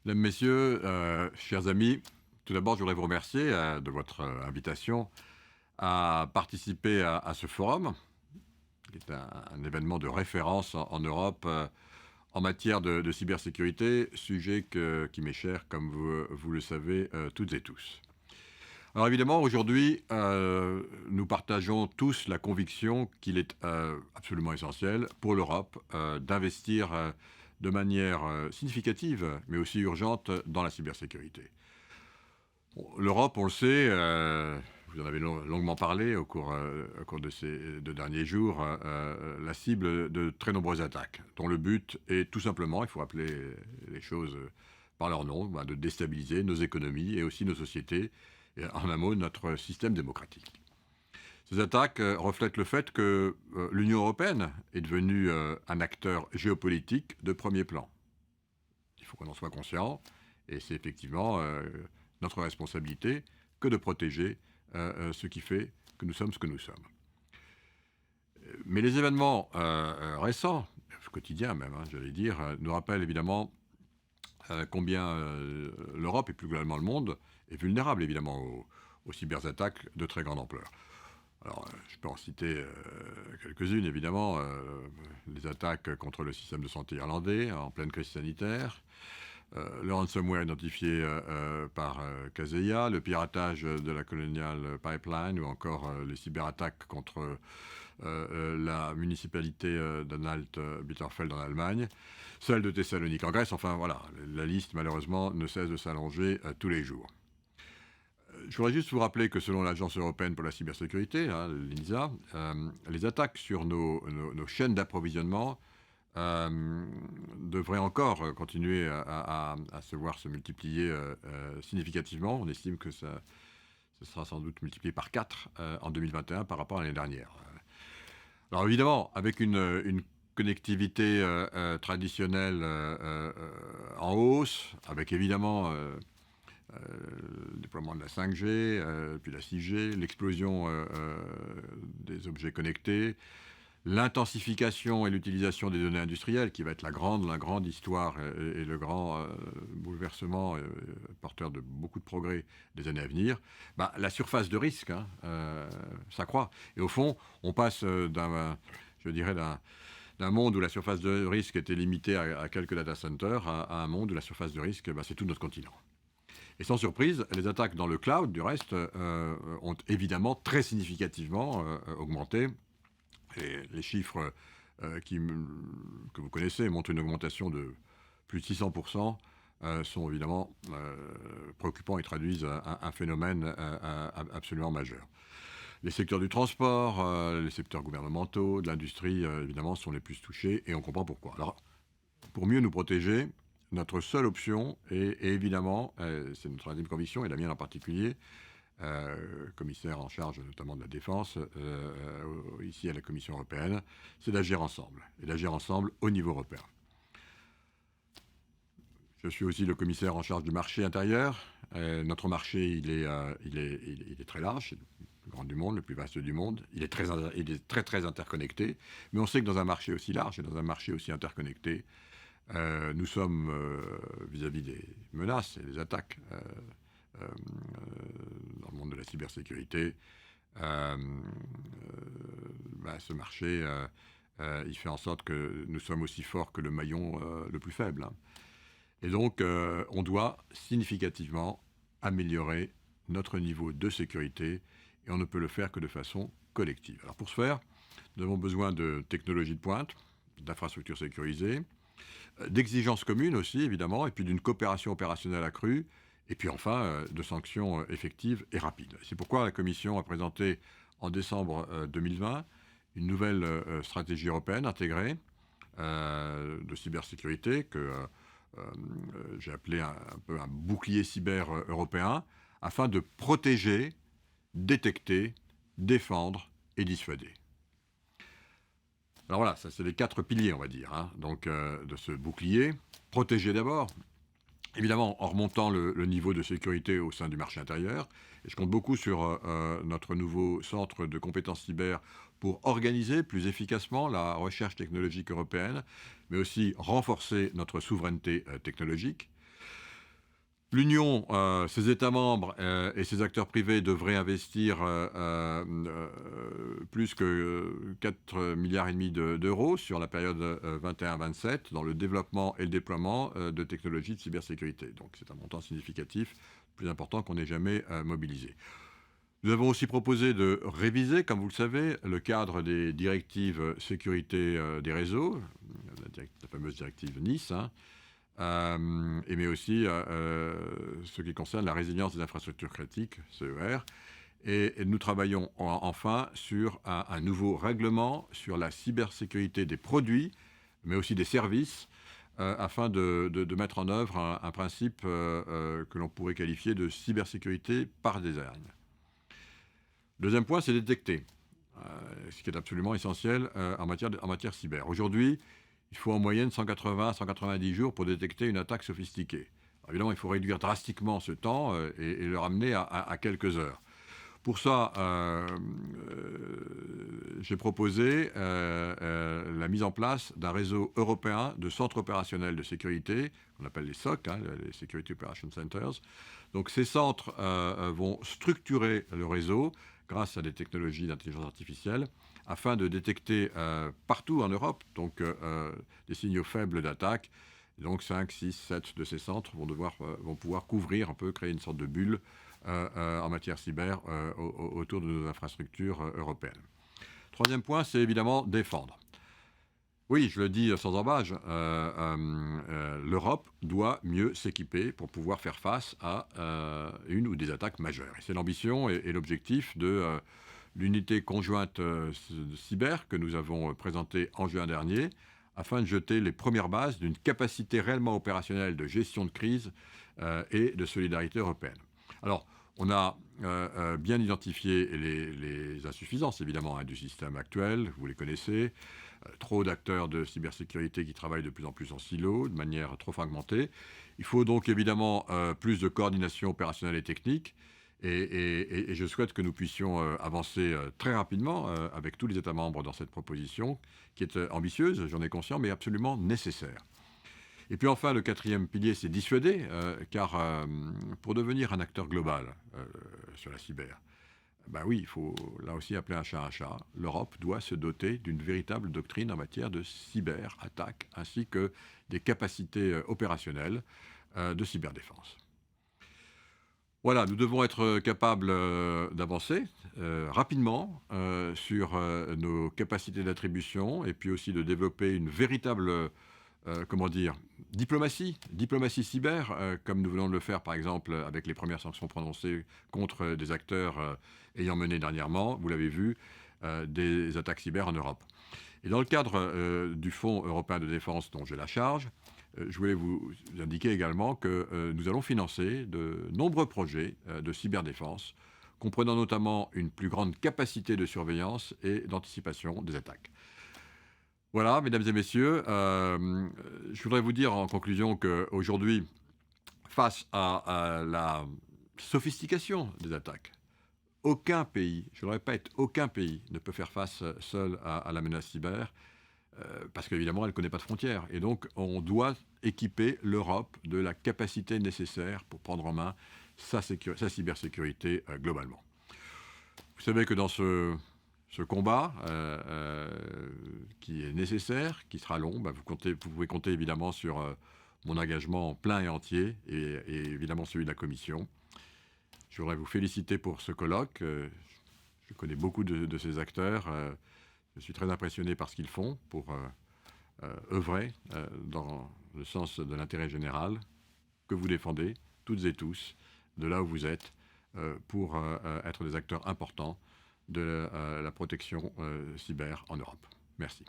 Mesdames, Messieurs, chers amis, tout d'abord, je voudrais vous remercier de votre invitation à participer à ce forum, qui est un événement de référence en Europe en matière de cybersécurité, sujet qui m'est cher, comme vous le savez toutes et tous. Alors évidemment, aujourd'hui, nous partageons tous la conviction qu'il est absolument essentiel pour l'Europe d'investir de manière significative, mais aussi urgente, dans la cybersécurité. Bon, l'Europe, on le sait, vous en avez longuement parlé au cours de ces 2 derniers jours, la cible de très nombreuses attaques, dont le but est tout simplement, il faut appeler les choses par leur nom, de déstabiliser nos économies et aussi nos sociétés, et en un mot, notre système démocratique. Ces attaques reflètent le fait que l'Union européenne est devenue un acteur géopolitique de premier plan. Il faut qu'on en soit conscient, et c'est effectivement notre responsabilité que de protéger ce qui fait que nous sommes ce que nous sommes. Mais les événements récents, quotidiens même, j'allais dire, nous rappellent évidemment combien l'Europe et plus globalement le monde est vulnérable évidemment aux cyberattaques de très grande ampleur. Alors, je peux en citer quelques-unes, évidemment. Les attaques contre le système de santé irlandais en pleine crise sanitaire, le ransomware identifié par Kaseya, le piratage de la Colonial Pipeline ou encore les cyberattaques contre la municipalité d'Anhalt-Bitterfeld en Allemagne, celle de Thessalonique en Grèce. Enfin voilà, la liste malheureusement ne cesse de s'allonger tous les jours. Je voudrais juste vous rappeler que selon l'Agence européenne pour la cybersécurité, l'ENISA, les attaques sur nos chaînes d'approvisionnement devraient encore continuer à se voir se multiplier significativement. On estime que ça sera sans doute multiplié par 4 en 2021 par rapport à l'année dernière. Alors évidemment, avec une connectivité traditionnelle en hausse, avec évidemment le déploiement de la 5G, puis la 6G, l'explosion des objets connectés, l'intensification et l'utilisation des données industrielles, qui va être la grande histoire et le grand bouleversement porteur de beaucoup de progrès des années à venir, la surface de risque s'accroît. Et au fond, on passe d'un monde où la surface de risque était limitée à quelques data centers à un monde où la surface de risque, c'est tout notre continent. Et sans surprise, les attaques dans le cloud, du reste, ont évidemment très significativement augmenté. Et les chiffres que vous connaissez montrent une augmentation de plus de 600%, sont évidemment préoccupants et traduisent un phénomène absolument majeur. Les secteurs du transport, les secteurs gouvernementaux, de l'industrie, évidemment, sont les plus touchés, et on comprend pourquoi. Alors, pour mieux nous protéger, notre seule option est évidemment, c'est notre intime conviction, et la mienne en particulier, commissaire en charge notamment de la défense, ici à la Commission européenne, c'est d'agir ensemble, et d'agir ensemble au niveau européen. Je suis aussi le commissaire en charge du marché intérieur. Notre marché, il est très large, c'est le plus grand du monde, le plus vaste du monde. Il est très interconnecté, mais on sait que dans un marché aussi large et dans un marché aussi interconnecté, nous sommes, vis-à-vis des menaces et des attaques dans le monde de la cybersécurité, ce marché, il fait en sorte que nous sommes aussi forts que le maillon le plus faible. Et donc, on doit significativement améliorer notre niveau de sécurité, et on ne peut le faire que de façon collective. Alors pour ce faire, nous avons besoin de technologies de pointe, d'infrastructures sécurisées, d'exigences communes aussi, évidemment, et puis d'une coopération opérationnelle accrue, et puis enfin, de sanctions effectives et rapides. C'est pourquoi la Commission a présenté en décembre 2020 une nouvelle stratégie européenne intégrée de cybersécurité que j'ai appelé un peu un bouclier cyber européen, afin de protéger, détecter, défendre et dissuader. Alors voilà, ça c'est les 4 piliers, on va dire, donc de ce bouclier. Protéger d'abord, évidemment en remontant le niveau de sécurité au sein du marché intérieur. Et je compte beaucoup sur notre nouveau centre de compétences cyber pour organiser plus efficacement la recherche technologique européenne, mais aussi renforcer notre souveraineté technologique. L'Union, ses États membres et ses acteurs privés devraient investir plus que 4,5 milliards d'euros sur la période 21-27 dans le développement et le déploiement de technologies de cybersécurité. Donc c'est un montant significatif, plus important qu'on n'ait jamais mobilisé. Nous avons aussi proposé de réviser, comme vous le savez, le cadre des directives sécurité des réseaux, la fameuse directive Nice, mais aussi ce qui concerne la résilience des infrastructures critiques, CER. Et nous travaillons enfin sur un nouveau règlement sur la cybersécurité des produits, mais aussi des services, afin de mettre en œuvre un principe que l'on pourrait qualifier de cybersécurité par design. Deuxième point, c'est détecter, ce qui est absolument essentiel en matière cyber. Aujourd'hui, il faut en moyenne 180 à 190 jours pour détecter une attaque sophistiquée. Alors évidemment, il faut réduire drastiquement ce temps et le ramener à quelques heures. Pour ça, j'ai proposé la mise en place d'un réseau européen de centres opérationnels de sécurité, qu'on appelle les SOC, les Security Operations Centers. Donc ces centres vont structurer le réseau grâce à des technologies d'intelligence artificielle, afin de détecter partout en Europe donc, des signaux faibles d'attaque. Donc 5, 6, 7 de ces centres vont pouvoir couvrir, créer une sorte de bulle en matière cyber autour de nos infrastructures européennes. Troisième point, c'est évidemment défendre. Oui, je le dis sans embâche, l'Europe doit mieux s'équiper pour pouvoir faire face à une ou des attaques majeures. Et c'est l'ambition et l'objectif de l'unité conjointe cyber que nous avons présentée en juin dernier, afin de jeter les premières bases d'une capacité réellement opérationnelle de gestion de crise et de solidarité européenne. Alors, on a bien identifié les insuffisances, évidemment, du système actuel, vous les connaissez. Trop d'acteurs de cybersécurité qui travaillent de plus en plus en silo, de manière trop fragmentée. Il faut donc évidemment plus de coordination opérationnelle et technique. Et je souhaite que nous puissions avancer très rapidement avec tous les États membres dans cette proposition, qui est ambitieuse, j'en ai conscience, mais absolument nécessaire. Et puis enfin, le quatrième pilier, c'est dissuader, car pour devenir un acteur global sur la cyber, oui, il faut là aussi appeler un chat un chat. L'Europe doit se doter d'une véritable doctrine en matière de cyberattaque, ainsi que des capacités opérationnelles de cyberdéfense. Voilà, nous devons être capables d'avancer rapidement sur nos capacités d'attribution et puis aussi de développer une véritable diplomatie cyber, comme nous venons de le faire par exemple avec les premières sanctions prononcées contre des acteurs ayant mené dernièrement, vous l'avez vu, des attaques cyber en Europe. Et dans le cadre du Fonds européen de défense dont j'ai la charge, je voulais vous indiquer également que nous allons financer de nombreux projets de cyberdéfense, comprenant notamment une plus grande capacité de surveillance et d'anticipation des attaques. Voilà, mesdames et messieurs, je voudrais vous dire en conclusion qu'aujourd'hui, face à la sophistication des attaques, aucun pays, je le répète, aucun pays ne peut faire face seul à la menace cyber, parce qu'évidemment, elle ne connaît pas de frontières. Et donc, on doit équiper l'Europe de la capacité nécessaire pour prendre en main sa cybersécurité globalement. Vous savez que dans ce combat qui est nécessaire, qui sera long, vous pouvez compter évidemment sur mon engagement plein et entier et évidemment celui de la Commission. Je voudrais vous féliciter pour ce colloque. Je connais beaucoup de ces acteurs. Je suis très impressionné par ce qu'ils font pour œuvrer dans le sens de l'intérêt général que vous défendez, toutes et tous, de là où vous êtes, pour être des acteurs importants de la protection cyber en Europe. Merci.